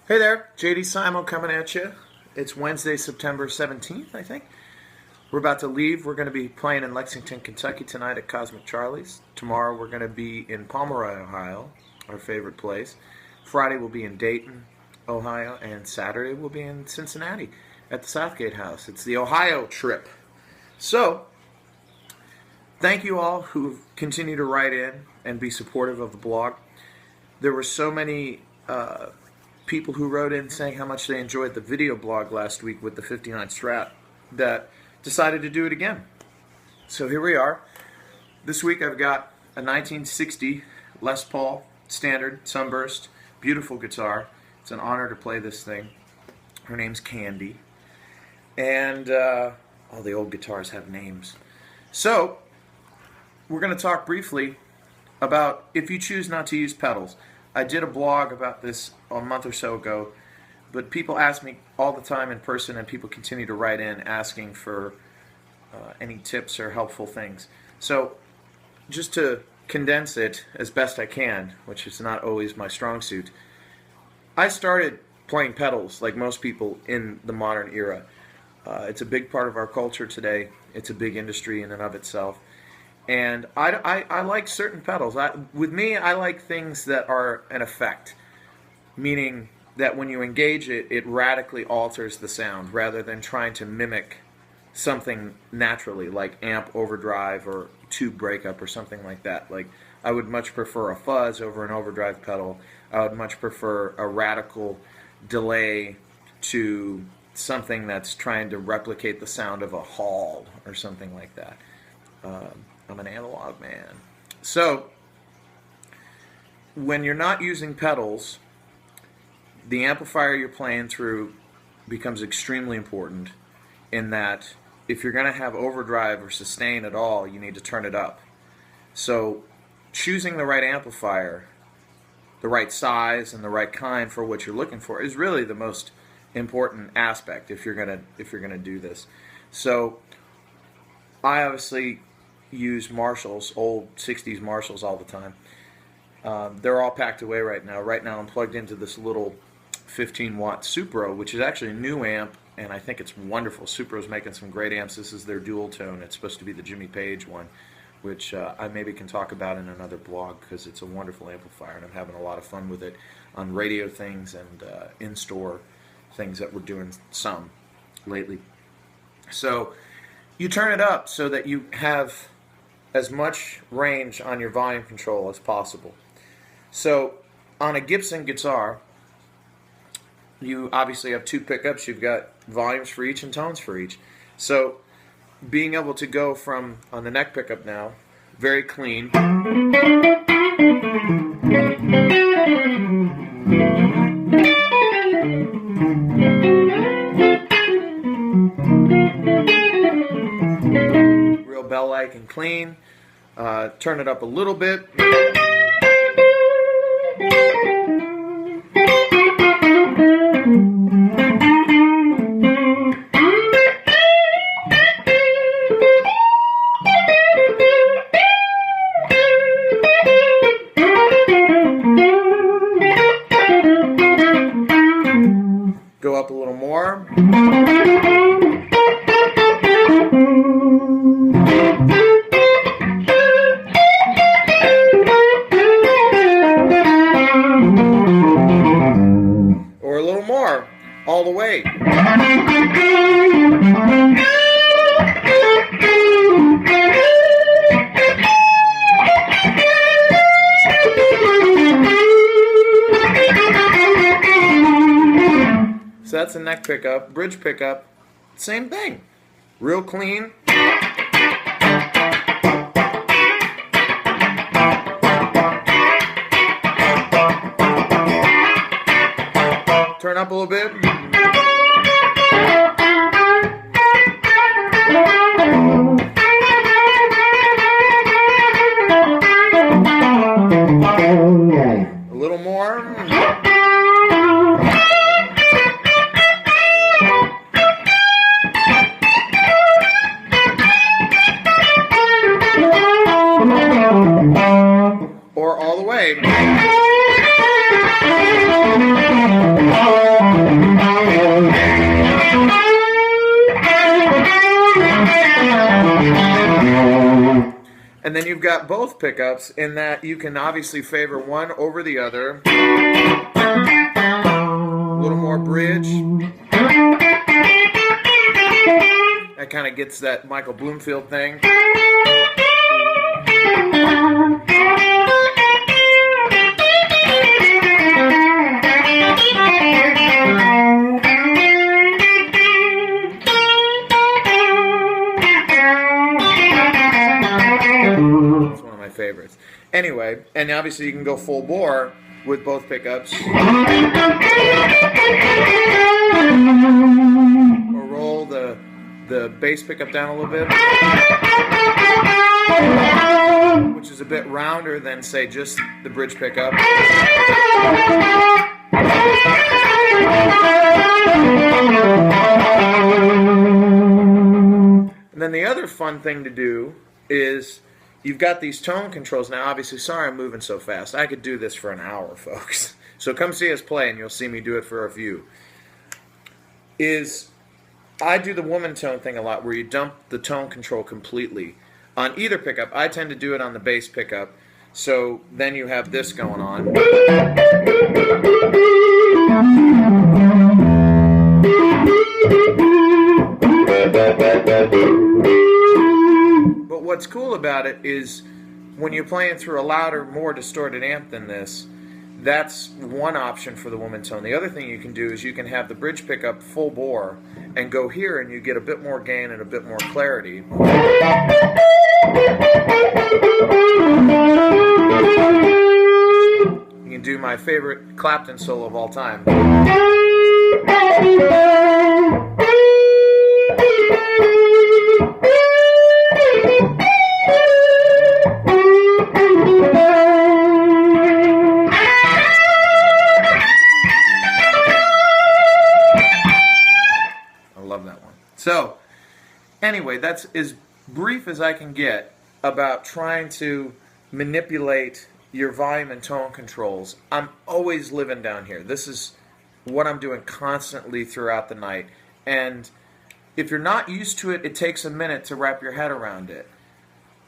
Hey there, JD Simo coming at you. It's Wednesday, September 17th, I think. We're about to leave. We're going to be playing in Lexington, Kentucky tonight at Cosmic Charlie's. Tomorrow we're going to be in Pomeroy, Ohio, our favorite place. Friday we'll be in Dayton, Ohio, and Saturday we'll be in Cincinnati at the Southgate House. It's the Ohio trip. So, thank you all who continue to write in and be supportive of the blog. There were so many people who wrote in saying how much they enjoyed the video blog last week with the 59 Strat that decided to do it again. So here we are. This week I've got a 1960 Les Paul Standard Sunburst, beautiful guitar. It's an honor to play this thing. Her name's Candy. And all the old guitars have names. So we're going to talk briefly about if you choose not to use pedals. I did a blog about this a month or so ago, but people ask me all the time in person, and people continue to write in asking for any tips or helpful things. So just to condense it as best I can, which is not always my strong suit, I started playing pedals like most people in the modern era. It's a big part of our culture today. It's a big industry in and of itself. And I like certain pedals. With me, I like things that are an effect, meaning that when you engage it, it radically alters the sound rather than trying to mimic something naturally, like amp overdrive or tube breakup or something like that. Like, I would much prefer a fuzz over an overdrive pedal. I would much prefer a radical delay to something that's trying to replicate the sound of a hall or something like that. I'm an analog man. So, when you're not using pedals, the amplifier you're playing through becomes extremely important in that if you're going to have overdrive or sustain at all, you need to turn it up. So, choosing the right amplifier, the right size and the right kind for what you're looking for is really the most important aspect if you're going to do this. So, I obviously use Marshalls, old 60s Marshalls all the time. They're all packed away right now. Right now I'm plugged into this little 15-watt Supro, which is actually a new amp, and I think it's wonderful. Supro's making some great amps. This is their dual tone. It's supposed to be the Jimmy Page one, which I maybe can talk about in another blog because it's a wonderful amplifier, and I'm having a lot of fun with it on radio things and in-store things that we're doing some lately. So you turn it up so that you have as much range on your volume control as possible. So on a Gibson guitar, you obviously have two pickups. You've got volumes for each and tones for each. So being able to go from, on the neck pickup now, very clean, real bell-like and clean. Turn it up a little bit. Go up a little more. Or a little more, all the way. So that's a neck pickup. Bridge pickup, same thing. Real clean. Turn up a little bit. A little more. Or all the way. got both pickups in that you can obviously favor one over the other. A little more bridge. That kind of gets that Michael Bloomfield thing. It's one of my favorites. Anyway, and obviously you can go full bore with both pickups. Or roll the bass pickup down a little bit, which is a bit rounder than, say, just the bridge pickup. And then the other fun thing to do is you've got these tone controls. Now, obviously, sorry I'm moving so fast. I could do this for an hour, folks. So come see us play, and you'll see me do it for a few. I do the woman tone thing a lot, where you dump the tone control completely on either pickup. I tend to do it on the bass pickup, so then you have this going on. But what's cool about it is when you're playing through a louder, more distorted amp than this, that's one option for the woman tone. The other thing you can do is you can have the bridge pickup full bore and go here, and you get a bit more gain and a bit more clarity. You can do my favorite Clapton solo of all time. So, anyway, that's as brief as I can get about trying to manipulate your volume and tone controls. I'm always living down here. This is what I'm doing constantly throughout the night. And if you're not used to it, it takes a minute to wrap your head around it.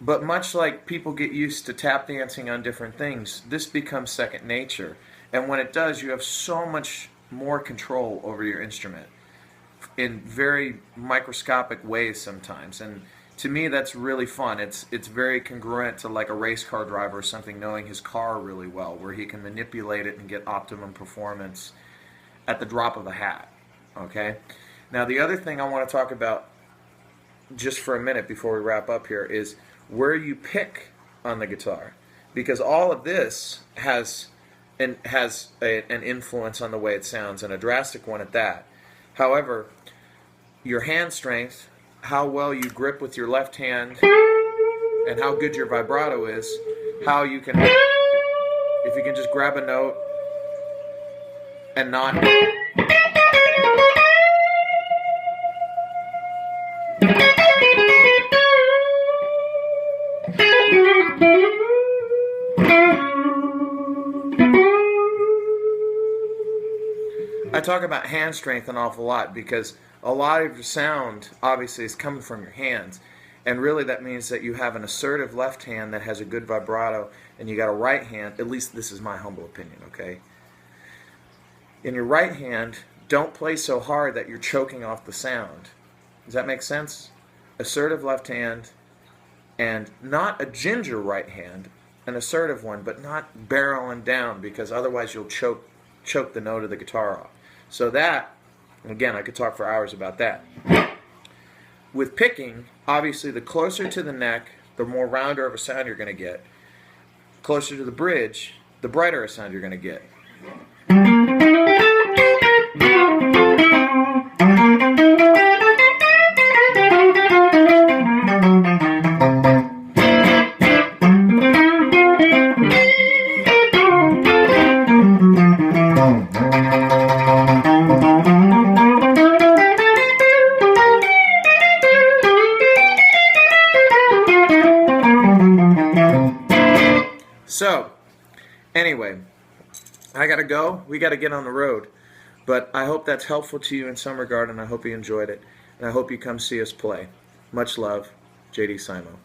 But much like people get used to tap dancing on different things, this becomes second nature. And when it does, you have so much more control over your instrument in very microscopic ways sometimes, and to me that's really fun. It's very congruent to like a race car driver or something, knowing his car really well, where he can manipulate it and get optimum performance at the drop of a hat. Okay, now the other thing I want to talk about just for a minute before we wrap up here is where you pick on the guitar, because all of this has an influence on the way it sounds, and a drastic one at that. However, your hand strength, how well you grip with your left hand, and how good your vibrato is, how you can, if you can just grab a note and not, I talk about hand strength an awful lot because a lot of your sound obviously is coming from your hands, and really that means that you have an assertive left hand that has a good vibrato, and you got a right hand, at least this is my humble opinion, okay? In your right hand, don't play so hard that you're choking off the sound. Does that make sense? Assertive left hand, and not a ginger right hand, an assertive one, but not barreling down, because otherwise you'll choke the note of the guitar off. So that, again, I could talk for hours about that. With picking, obviously the closer to the neck, the more rounder of a sound you're going to get. Closer to the bridge, the brighter a sound you're going to get. So, anyway, I gotta go. We gotta get on the road. But I hope that's helpful to you in some regard, and I hope you enjoyed it. And I hope you come see us play. Much love, J.D. Simo.